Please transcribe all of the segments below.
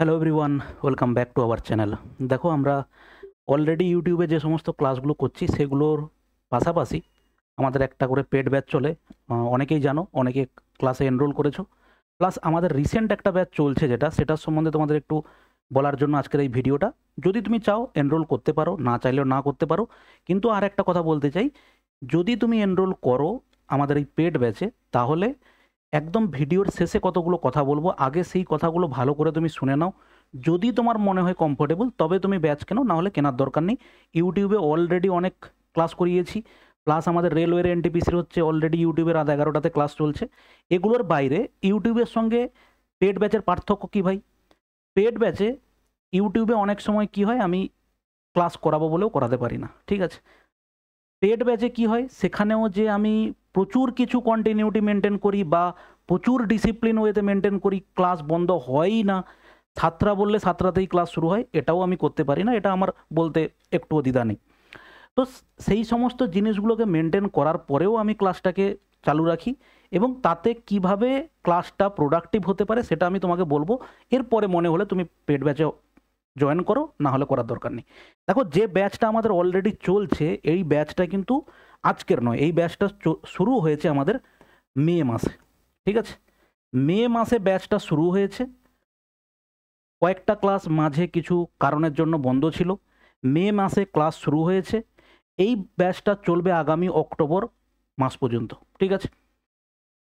Hello everyone, welcome back to our channel. দেখো, আমরা already ইউটিউবে যে সমস্ত ক্লাসগুলো করছি সেগুলোর পাশাপাশি আমাদের একটা করে পেড ব্যাচ চলে। অনেকেই জানো, অনেকে ক্লাসে এনরোল করেছো। প্লাস আমাদের রিসেন্ট একটা ব্যাচ চলছে সেটার সম্বন্ধে তোমাদের একটু বলার জন্য আজকের এই ভিডিওটা। যদি তুমি চাও এনরোল করতে পারো, না চাইলেও না করতে পারো। কিন্তু আর একটা কথা বলতে চাই, যদি তুমি এনরোল করো আমাদের এই পেড ব্যাচে, তাহলে একদম ভিডিওর শেষে কতগুলো কথা বলবো, আগে সেই কথাগুলো ভালো করে তুমি শুনে নাও। যদি তোমার মনে হয় কমফোর্টেবল তবে তুমি ব্যাচ কেনো, না হলে কেনার দরকার নেই। ইউটিউবে অলরেডি অনেক ক্লাস করিয়েছি। প্লাস আমাদের রেলওয়ের এনটিপিসির হচ্ছে অলরেডি ইউটিউবের রাত 11টাতে ক্লাস চলছে। এগুলোর বাইরে ইউটিউবের সঙ্গে পেড ব্যাচের পার্থক্য কী ভাই? পেড ব্যাচে ইউটিউবে অনেক সময় কি হয়, আমি ক্লাস করাবো বলেও করাতে পারি না, ঠিক আছে? পেড ব্যাচে কি হয়, সেখানেও যে আমি প্রচুর কিছু কন্টিনিউটি মেনটেন করি বা প্রচুর ডিসিপ্লিন ওয়েতে মেনটেন করি, ক্লাস বন্ধ হয়ই না, সাতটা বললে সাতটাতেই ক্লাস শুরু হয়, এটাও আমি করতে পারি না। এটা আমার বলতে একটুও দ্বিধা নেই। তো সেই সমস্ত জিনিসগুলোকে মেনটেন করার পরেও আমি ক্লাসটাকে চালু রাখি, এবং তাতে কিভাবে ক্লাসটা প্রোডাক্টিভ হতে পারে সেটা আমি তোমাকে বলবো। এরপরে মনে হলে তুমি পেড ব্যাচে জয়েন করো, না হলে করার দরকার নেই। দেখো, যে ব্যাচটা আমাদের অলরেডি চলছে, এই ব্যাচটা কিন্তু আজকের নয়। এই ব্যাচটা শুরু হয়েছে আমাদের মে মাসে, ঠিক আছে? মে মাসে ব্যাচটা শুরু হয়েছে। কয়েকটা ক্লাস মাঝে কিছু কারণের জন্য বন্ধ ছিল। মে মাসে ক্লাস শুরু হয়েছে। এই ব্যাচটা চলবে আগামী অক্টোবর মাস পর্যন্ত, ঠিক আছে?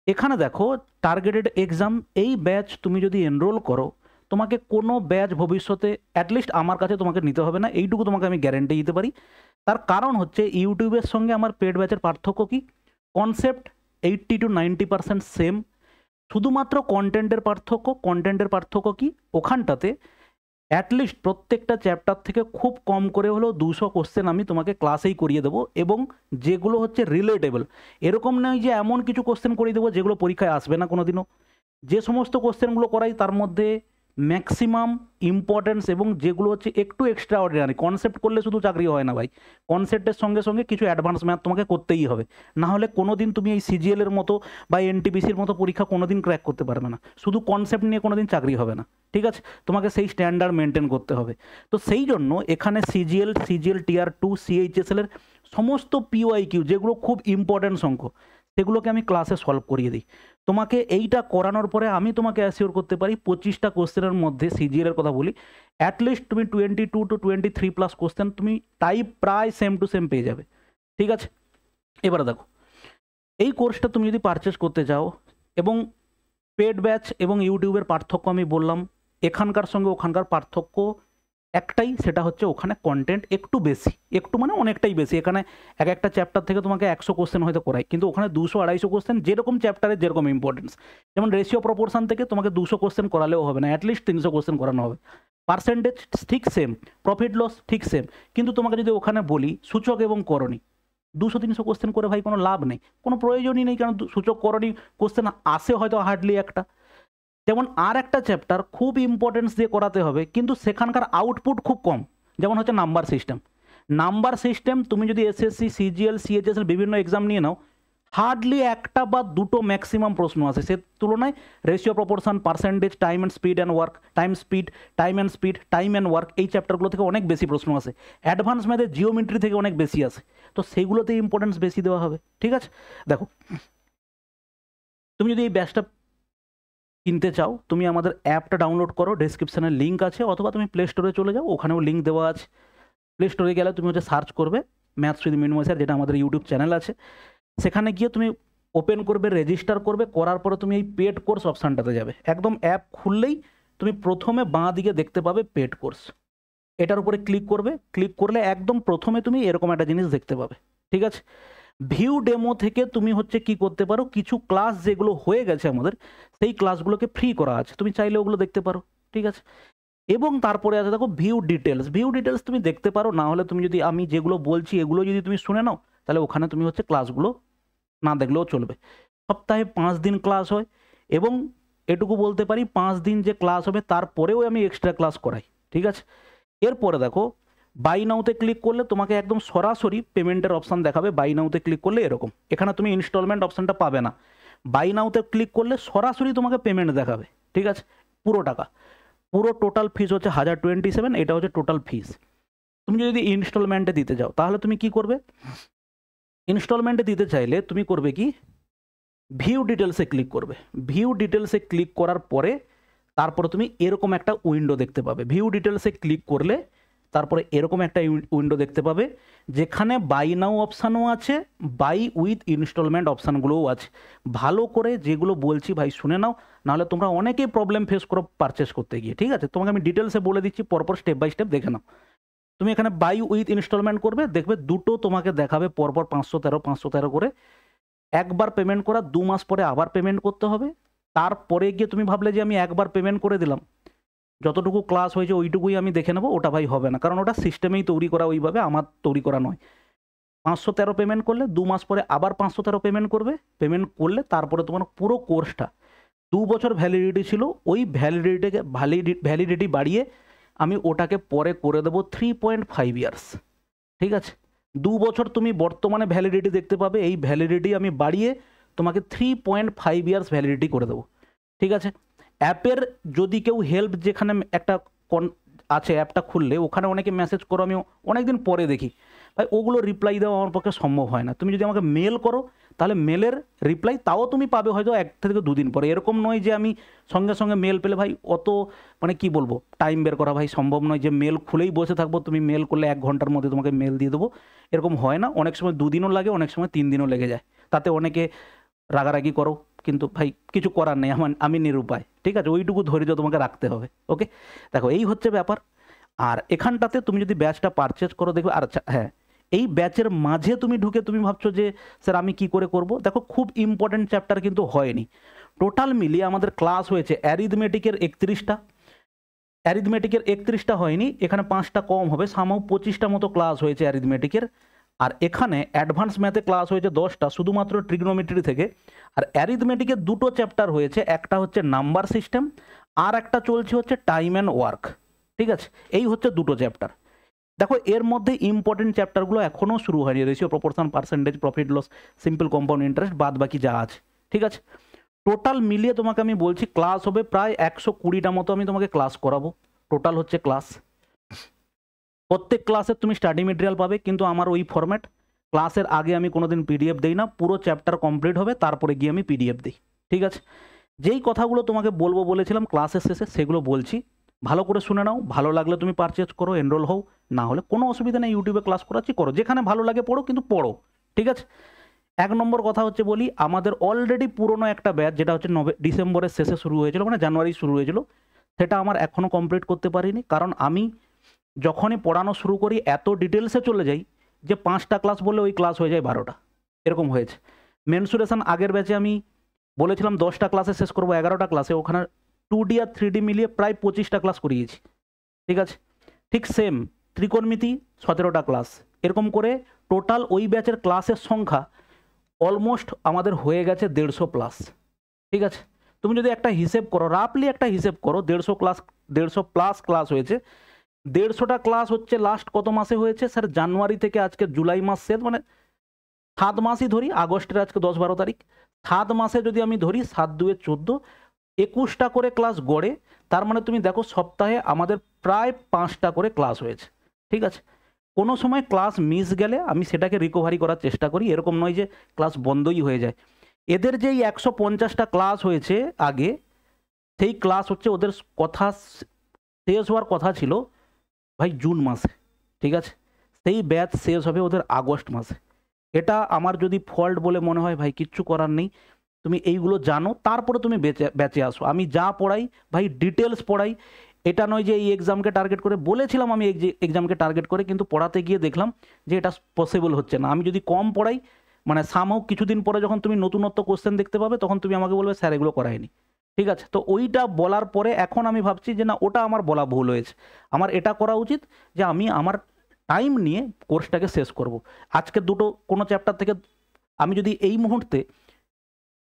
এখানে দেখো, টার্গেটেড এক্সাম, এই ব্যাচ তুমি যদি এনরোল করো, তোমাকে কোনো ব্যাচ ভবিষ্যতে অ্যাটলিস্ট আমার কাছে তোমাকে নিতে হবে না, এইটুকু তোমাকে আমি গ্যারেন্টি দিতে পারি। তার কারণ হচ্ছে, ইউটিউবের সঙ্গে আমার পেড ব্যাচের পার্থক্য কী? Concept 80 to 90% same. শুধুমাত্র কন্টেন্টের পার্থক্য কী? ওখানটাতে অ্যাটলিস্ট প্রত্যেকটা চ্যাপ্টার থেকে খুব কম করে হলেও 200 কোশ্চেন আমি তোমাকে ক্লাসেই করিয়ে দেবো, এবং যেগুলো হচ্ছে রিলেটেবল। এরকম নয় যে এমন কিছু কোশ্চেন করিয়ে দেবো যেগুলো পরীক্ষায় আসবে না কোনো দিনও। যে সমস্ত কোশ্চেনগুলো করাই তার মধ্যে ম্যাক্সিমাম ইম্পর্টেন্স, এবং যেগুলো হচ্ছে একটু এক্সট্রা অর্ডিনারি। কনসেপ্ট করলে শুধু চাকরি হয় না ভাই, কনসেপ্টের সঙ্গে সঙ্গে কিছু অ্যাডভান্স ম্যাথ তোমাকে করতেই হবে। না হলে কোনো দিন তুমি এই সিজিএলের মতো বা এনটিপিসির মতো পরীক্ষা কোনো দিন ক্র্যাক করতে পারবে না। শুধু কনসেপ্ট নিয়ে কোনো দিন চাকরি হবে না, ঠিক আছে? তোমাকে সেই স্ট্যান্ডার্ড মেনটেন করতে হবে। তো সেই জন্য এখানে সিজিএল টিয়ার 2 সিএইচএসএল এর সমস্ত পিওআইকিউ, যেগুলো খুব ইম্পর্ট্যান্ট সংখ্য, সেগুলোকে আমি ক্লাসে সলভ করিয়ে দিই। তোমাকে এইটা করানোর পরে আমি তোমাকে অ্যাসিওর করতে পারি 25টা কোশ্চেনের মধ্যে, সিজিএল এর কথা বলি, অ্যাটলিস্ট তুমি 22 to 23+ কোশ্চেন তুমি টাইপ প্রায় সেম টু সেম পেয়ে যাবে, ঠিক আছে? এবারে দেখো, এই কোর্সটা তুমি যদি পারচেস করতে চাও, এবং পেড ব্যাচ এবং ইউটিউবের পার্থক্য আমি বললাম, এখানকার সঙ্গে ওখানকার পার্থক্য একটাই, সেটা হচ্ছে ওখানে কন্টেন্ট একটু বেশি, একটু মানে অনেকটাই বেশি। এখানে এক একটা চ্যাপ্টার থেকে তোমাকে 100 কোশ্চেন হয়তো করায়, কিন্তু ওখানে 200-250 কোশ্চেন, যেরকম চ্যাপ্টারের যেরকম ইম্পর্টেন্স। যেমন রেশিও প্রপোর্শন থেকে তোমাকে 200 কোশ্চেন করালেও হবে না, অ্যাটলিস্ট 300 কোশ্চেন করানো হবে। পার্সেন্টেজ ঠিক সেম, প্রফিট লস ঠিক সেম। কিন্তু তোমাকে যদি ওখানে বলি সূচক এবং করণী, 200-300 কোশ্চেন করে ভাই কোনো লাভ নেই, কোনো প্রয়োজনই নেই। কারণ সূচক করণী কোশ্চেন আসে হয়তো হার্ডলি একটা। যেমন আর একটা চ্যাপ্টার খুব ইম্পর্টেন্স দিয়ে করাতে হবে, কিন্তু সেখানকার আউটপুট খুব কম। যেমন হচ্ছে নাম্বার সিস্টেম। নাম্বার সিস্টেম তুমি যদি এসএসসি, সিজিএল, সিএইচএসএল বিভিন্ন এক্সাম নিয়ে নাও, হার্ডলি একটা বা দুটো ম্যাক্সিমাম প্রশ্ন আসে। সে তুলনায় ratio proportion, percentage, time and speed and work, time and work, এই চ্যাপ্টারগুলো থেকে অনেক বেশি প্রশ্ন আসে। অ্যাডভান্স ম্যাথে জিওমেট্রি থেকে অনেক বেশি আসে। তো সেইগুলোতে ইম্পর্টেন্স বেশি দেওয়া হবে, ঠিক আছে? দেখো, তুমি যদি এই ব্যাচটা কিনতে চাও, তুমি আমাদের অ্যাপটা ডাউনলোড করো, ডেসক্রিপশানে লিঙ্ক আছে, অথবা তুমি প্লে স্টোরে চলে যাও, ওখানেও লিঙ্ক দেওয়া আছে। প্লে স্টোরে গেলে তুমি হচ্ছে সার্চ করবে ম্যাথস উইথ মিনময় স্যার, যেটা আমাদের ইউটিউব চ্যানেল আছে। সেখানে গিয়ে তুমি ওপেন করবে, রেজিস্টার করবে, করার পরে তুমি এই পেড কোর্স অপশানটাতে যাবে। একদম অ্যাপ খুললেই তুমি প্রথমে বাঁ দিকে দেখতে পাবে পেড কোর্স, এটার উপরে ক্লিক করবে। ক্লিক করলে একদম প্রথমে তুমি এরকম একটা জিনিস দেখতে পাবে, ঠিক আছে? ভিউ ডেমো থেকে তুমি হচ্ছে কি করতে পারো, কিছু ক্লাস যেগুলো হয়ে গেছে আমাদের, সেই ক্লাসগুলোকে ফ্রি করা আছে, তুমি চাইলে ওগুলো দেখতে পারো, ঠিক আছে? এবং তারপরে আছে দেখো ভিউ ডিটেলস। ভিউ ডিটেলস তুমি দেখতে পারো, না হলে তুমি যদি আমি যেগুলো বলছি এগুলো যদি তুমি শুনে নাও, তাহলে ওখানে তুমি হচ্ছে ক্লাসগুলো না দেখলেও চলবে। সপ্তাহে 5 দিন ক্লাস হয়, এবং এটুকু বলতে পারি 5 দিন যে ক্লাস হবে তারপরেও আমি এক্সট্রা ক্লাস করাই, ঠিক আছে? এরপরে দেখো, বাই নাওতে ক্লিক করলে তোমাকে একদম সরাসরি পেমেন্টের অপশান দেখাবে। বাই নাওতে ক্লিক করলে এরকম, এখানে তুমি ইনস্টলমেন্ট অপশানটা পাবে না। বাই নাওতে ক্লিক করলে সরাসরি তোমাকে পেমেন্ট দেখাবে, ঠিক আছে? পুরো টাকা পুরো টোটাল ফিস হচ্ছে 1027, এটা হচ্ছে টোটাল ফিস। তুমি যদি ইনস্টলমেন্টে দিতে যাও তাহলে তুমি কি করবে? ইনস্টলমেন্টে দিতে চাইলে তুমি করবে কি, ভিউ ডিটেলসে ক্লিক করবে। ভিউ ডিটেলসে ক্লিক করার পরে তারপরে তুমি এরকম একটা উইন্ডো দেখতে পাবে। ভিউ ডিটেলসে ক্লিক করলে তারপরে এরকম একটা উইন্ডো দেখতে পাবে, যেখানে বাই নাও অপশানও আছে, বাই উইথ ইনস্টলমেন্ট অপশানগুলোও আছে। ভালো করে যেগুলো বলছি ভাই শুনে নাও, নাহলে তোমরা অনেকেই প্রবলেম ফেস করো পারচেস করতে গিয়ে। ঠিক আছে, তোমাকে আমি ডিটেলসে বলে দিচ্ছি, পরপর স্টেপ বাই স্টেপ দেখে নাও। তুমি এখানে বাই উইথ ইনস্টলমেন্ট করবে, দেখবে দুটো তোমাকে দেখাবে পরপর 513 করে। একবার পেমেন্ট করা, 2 মাস পরে আবার পেমেন্ট করতে হবে। তারপরে গিয়ে তুমি ভাবলে যে আমি একবার পেমেন্ট করে দিলাম, যতটুকু ক্লাস হয়েছে ওইটুকুই আমি দেখে নেবো, ওটা ভাই হবে না, কারণ ওটা সিস্টেমেই তৈরি করা ওইভাবে, আমার তৈরি করা নয়। 513 পেমেন্ট করলে 2 মাস পরে আবার 513 পেমেন্ট করবে। পেমেন্ট করলে তারপরে তোমার পুরো কোর্সটা 2 বছর ভ্যালিডিটি ছিল, ওই ভ্যালিডিটি বাড়িয়ে আমি ওটাকে পরে করে দেবো 3.5 ইয়ার্স। ঠিক আছে, 2 বছর তুমি বর্তমানে ভ্যালিডিটি দেখতে পাবে, এই ভ্যালিডিটি আমি বাড়িয়ে তোমাকে 3.5 ইয়ার্স ভ্যালিডিটি করে দেবো। ঠিক আছে, অ্যাপের যদি কেউ হেল্প, যেখানে একটা আছে অ্যাপটা খুললে ওখানে অনেকে মেসেজ করো, আমি অনেকদিন পরে দেখি ভাই, ওগুলো রিপ্লাই দেওয়া আমার পক্ষে সম্ভব হয় না। তুমি যদি আমাকে মেল করো তাহলে মেলের রিপ্লাই তাও তুমি পাবে হয়তো 1 থেকে 2 দিন পরে। এরকম নয় যে আমি সঙ্গে সঙ্গে মেল পেলে, ভাই অত মানে কি বলবো, টাইম বের করা ভাই সম্ভব নয় যে মেল খুলেই বসে থাকবো, তুমি মেল করলে 1 ঘন্টার মধ্যে তোমাকে মেল দিয়ে দেবো, এরকম হয় না। অনেক সময় 2 দিনও লাগে, অনেক সময় 3 দিনও লেগে যায়। তাতে অনেকে রাগারাগি করো, কিন্তু ভাই কিছু করার নেই, আমি নিরুপায়। ঠিক আছে, ওইটুকু ধৈর্য তোমাকে রাখতে হবে। ওকে, দেখো এই হচ্ছে ব্যাপার। আর এখানটাতে তুমি যদি ব্যাচটা পারচেজ করো দেখবে, আর হ্যাঁ, এই ব্যাচের মাঝে তুমি ঢুকে তুমি ভাবছো যে স্যার আমি কি করে করব, দেখো খুব ইম্পর্টেন্ট চ্যাপ্টার কিন্তু হয়নি। টোটাল মিলিয়ে আমাদের ক্লাস হয়েছে অ্যারিথমেটিকের 31টা, অ্যারিথমেটিকের 31টা হয়নি, এখানে 5টা কম হবে, সামাও 25টা মতো ক্লাস হয়েছে অ্যারিথমেটিকের। আর এখানে অ্যাডভান্স ম্যাথে ক্লাস হয়েছে 10টা, শুধুমাত্র ট্রিগনোমেট্রি থেকে। আর অ্যারিথমেটিকের 2টো চ্যাপ্টার হয়েছে, একটা হচ্ছে নাম্বার সিস্টেম, আর একটা চলছে হচ্ছে টাইম অ্যান্ড ওয়ার্ক। ঠিক আছে, এই হচ্ছে 2টো চ্যাপ্টার। দেখো এর মধ্যে ইম্পর্টেন্ট চ্যাপ্টারগুলো এখনও শুরু হয়নি, ratio, proportion, percentage, profit loss, simple compound interest, বাদ বাকি যা আছে। ঠিক আছে, টোটাল মিলিয়ে তোমাকে আমি বলছি ক্লাস হবে প্রায় 120টা মতো, আমি তোমাকে ক্লাস করাবো। টোটাল হচ্ছে ক্লাস, প্রত্যেক ক্লাসের তুমি স্টাডি মেটেরিয়াল পাবে, কিন্তু আমার ওই ফরম্যাট, ক্লাসের আগে আমি কোনোদিন পিডিএফ দেই না, পুরো চ্যাপ্টার কমপ্লিট হবে তারপরে গিয়ে আমি পিডিএফ দিই। ঠিক আছে, যেই কথাগুলো তোমাকে বলবো বলেছিলাম ক্লাসের শেষে সেগুলো বলছি, ভালো করে শুনে নাও। ভালো লাগলে তুমি পারচেজ করো, এনরোল হও, না হলে কোনো অসুবিধা নেই, ইউটিউবে ক্লাস করাচ্ছি করো, যেখানে ভালো লাগে পড়ো, কিন্তু পড়ো। ঠিক আছে, 1 নম্বর কথা হচ্ছে বলি, আমাদের অলরেডি পুরনো একটা ব্যাচ যেটা হচ্ছে ডিসেম্বরের শেষে শুরু হয়েছিল, মানে জানুয়ারি শুরু হয়েছিল, সেটা আমার এখনও কমপ্লিট করতে পারিনি, কারণ আমি যখনই পড়ানো শুরু করি এত ডিটেলসে চলে যাই যে 5টা ক্লাস বললে ওই ক্লাস হয়ে যায় 12টা, এরকম হয়েছে। মেনসুরেশন আগের ব্যাচে আমি বলেছিলাম 10টা ক্লাসে শেষ করবো, 11টা ক্লাসে, ওখানে 2D আর 3D মিলিয়ে প্রায় 25টা ক্লাস করিয়েছি। ঠিক আছে, ঠিক সেম ত্রিকোণমিতি 17টা ক্লাস, এরকম করে টোটাল ওই ব্যাচের ক্লাসের সংখ্যা অলমোস্ট আমাদের হয়ে গেছে 150 প্লাস। ঠিক আছে, তুমি যদি একটা হিসেব করো, রাফলি একটা হিসেব করো, 150 প্লাস ক্লাস হয়েছে। 150টা ক্লাস হচ্ছে লাস্ট কত মাসে হয়েছে স্যার? জানুয়ারি থেকে আজকে জুলাই মাস শেষ, মানে 7 মাসই ধরি, আগস্টের আজকে 10-12 তারিখ, 7 মাসে যদি আমি ধরি 7 2 14, 21টা করে ক্লাস গড়ে, তার মানে তুমি দেখো সপ্তাহে আমাদের প্রায় 5টা করে ক্লাস হয়েছে। ঠিক আছে, কোনো সময় ক্লাস মিস গেলে আমি সেটাকে রিকভারি করার চেষ্টা করি, এরকম নয় যে ক্লাস বন্ধই হয়ে যায়। এদের যেই 150টা ক্লাস হয়েছে আগে, সেই ক্লাস হচ্ছে ওদের কথা শেষ হওয়ার কথা ছিল ভাই জুন মাসে। ঠিক আছে, সেই ব্যাচ শেষ হবে ওদের আগস্ট মাসে। এটা আমার যদি ফল্ট বলে মনে হয় ভাই, কিচ্ছু করার নেই, তুমি এইগুলো জানো তারপরে তুমি ব্যাচে আসো। আমি যা পড়াই ভাই ডিটেলস পড়াই, এটা নয় যে এই এক্সামকে টার্গেট করে, বলেছিলাম আমি এক্সামকে টার্গেট করে, কিন্তু পড়াতে গিয়ে দেখলাম যে এটা পসিবল হচ্ছে না। আমি যদি কম পড়াই, মানে সামহাও কিছুদিন পরে যখন তুমি নতুনত্ব কোশ্চেন দেখতে পাবে, তখন তুমি আমাকে বলবে স্যার এগুলো করায়নি। ঠিক আছে, তো ওইটা বলার পরে এখন আমি ভাবছি যে না, ওটা আমার বলা ভুল হয়েছে, আমার এটা করা উচিত যে আমি আমার টাইম নিয়ে কোর্সটাকে শেষ করব। আজকে কোনো চ্যাপ্টার থেকে আমি যদি এই মুহূর্তে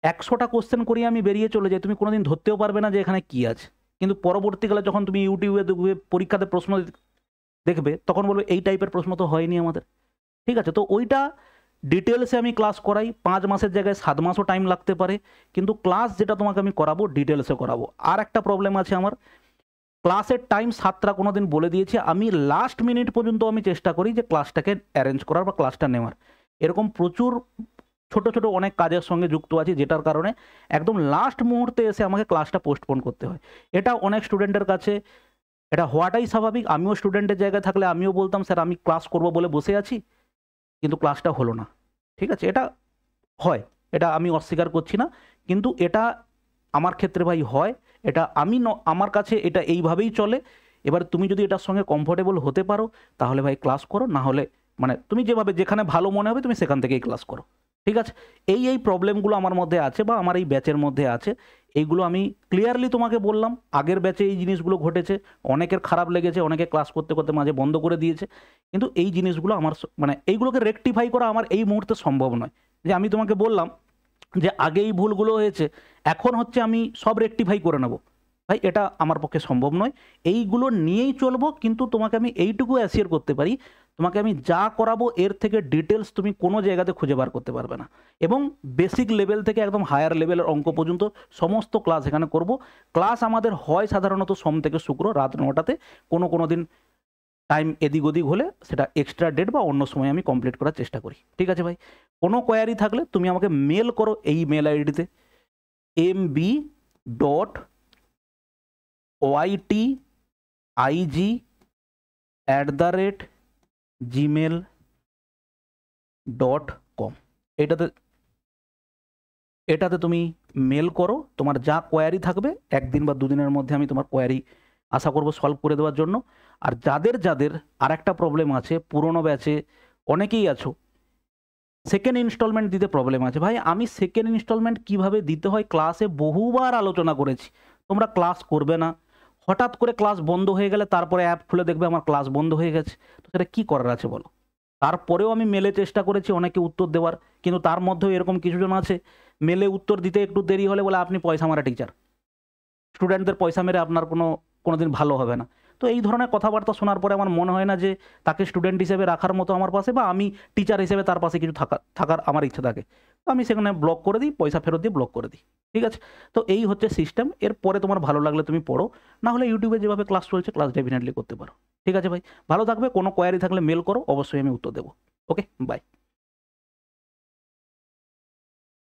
100টা কোশ্চেন করিয়ে আমি বেরিয়ে চলে যাই, তুমি কোনোদিন ধরতেও পারবে না যে এখানে কি আছে। কিন্তু পরবর্তীকালে যখন তুমি ইউটিউবে দেখবে, পরীক্ষাতে প্রশ্ন দেখবে, তখন বলবে এই টাইপের প্রশ্ন তো হয়নি আমাদের। ঠিক আছে, তো ওইটা ডিটেলসে আমি ক্লাস করাই, 5 মাসের জায়গায় 7 মাসও টাইম লাগতে পারে, কিন্তু ক্লাস যেটা তোমাকে আমি করাবো ডিটেলসে করাবো। আর একটা প্রবলেম আছে আমার, ক্লাসের টাইম 7টা কোনো দিন বলে দিয়েছি, আমি লাস্ট মিনিট পর্যন্ত আমি চেষ্টা করি যে ক্লাসটাকে অ্যারেঞ্জ করার বা ক্লাসটা নেওয়ার। এরকম প্রচুর ছোট ছোট অনেক কাজের সঙ্গে যুক্ত আছি, যেটার কারণে একদম লাস্ট মুহূর্তে এসে আমাকে ক্লাসটা পোস্টপোন করতে হয়। এটা অনেক স্টুডেন্টের কাছে এটা হওয়াটাই স্বাভাবিক। আমিও স্টুডেন্টের জায়গায় থাকলে আমিও বলতাম, স্যার আমি ক্লাস করব বলে বসে আছি, কিন্তু ক্লাসটা হলো না। ঠিক আছে, এটা হয়, এটা আমি অস্বীকার করছি না, কিন্তু এটা আমার ক্ষেত্রে ভাই হয়। এটা আমার কাছে এটা এইভাবেই চলে। এবার তুমি যদি এটার সঙ্গে কমফোর্টেবল হতে পারো তাহলে ভাই ক্লাস করো, না হলে মানে তুমি যেভাবে যেখানে ভালো মনে হবে তুমি সেখান থেকেই ক্লাস করো। ঠিক আছে, এই প্রবলেমগুলো আমার মধ্যে আছে বা আমার এই ব্যাচের মধ্যে আছে, এইগুলো আমি ক্লিয়ারলি তোমাকে বললাম। আগের ব্যাচে এই জিনিসগুলো ঘটেছে, অনেকের খারাপ লেগেছে, অনেকে ক্লাস করতে করতে মাঝে বন্ধ করে দিয়েছে, কিন্তু এই জিনিসগুলো আমার মানে এইগুলোকে রেকটিফাই করা আমার এই মুহূর্তে সম্ভব নয়। যে আমি তোমাকে বললাম যে আগে এই ভুলগুলো হয়েছে, এখন হচ্ছে আমি সব রেকটিফাই করে নেব, ভাই এটা আমার পক্ষে সম্ভব নয়। এইগুলো নিয়েই চলবো, কিন্তু তোমাকে আমি এইটুকু অ্যাসিওর করতে পারি, তোমাকে আমি যা করাবো এর থেকে ডিটেলস তুমি কোনো জায়গাতে খুঁজে বার করতে পারবে না। এবং বেসিক লেভেল থেকে একদম হায়ার লেভেলের অঙ্ক পর্যন্ত সমস্ত ক্লাস এখানে করব। ক্লাস আমাদের হয় সাধারণত সোম থেকে শুক্র রাত 9টাতে, কোনো দিন টাইম এদিক ওদিক হলে সেটা এক্সট্রা ডেট বা অন্য সময় আমি কমপ্লিট করার চেষ্টা করি। ঠিক আছে ভাই, কোনো কোয়ারি থাকলে তুমি আমাকে মেল করো এই মেল আইডিতে mb.ytig@gmail.com, এটাতে তুমি মেল করো, তোমার যা কোয়ারি থাকবে একদিন বা দুদিনের মধ্যে আমি তোমার কোয়ারি আশা করব সলভ করে দেওয়ার জন্য। আর যাদের আরেকটা প্রবলেম আছে, পুরনো ব্যাচে অনেকেই আছো, সেকেন্ড ইনস্টলমেন্ট দিতে প্রবলেম আছে। ভাই আমি সেকেন্ড ইনস্টলমেন্ট কিভাবে দিতে হয় ক্লাসে বহুবার আলোচনা করেছি, তোমরা ক্লাস করবে না, হঠাৎ করে ক্লাস বন্ধ হয়ে গেলে তারপরে অ্যাপ খুলে দেখবে আমার ক্লাস বন্ধ হয়ে গেছে, তো সেটা কী করার আছে বলো। তারপরেও আমি মেলে চেষ্টা করেছি অনেকে উত্তর দেওয়ার, কিন্তু তার মধ্যেও এরকম কিছুজন আছে মেলে উত্তর দিতে একটু দেরি হলে বলে আপনি পয়সা মারা টিচার, স্টুডেন্টদের পয়সা মেরে আপনার কোনোদিন ভালো হবে না। তো এই ধরনের কথাবার্তা শোনার পরে আমার মনে হয় না যে তাকে স্টুডেন্ট হিসেবে রাখার মতো আমার পাশে, বা আমি টিচার হিসেবে তার পাশে কিছু থাকার আমার ইচ্ছা থাকে, তো আমি সেখানে ব্লক করে দিই, পয়সা ফেরত দিয়ে ব্লক করে দিই। ঠিক আছে, তো এই হচ্ছে সিস্টেম। এরপরে তোমার ভালো লাগলে তুমি পড়ো, না হলে ইউটিউবে যেভাবে ক্লাস চলছে ক্লাস ডেফিনেটলি করতে পারো। ঠিক আছে ভাই, ভালো থাকবে, কোনো কোয়ারি থাকলে মেল করো, অবশ্যই আমি উত্তর দেবো। ওকে, বাই।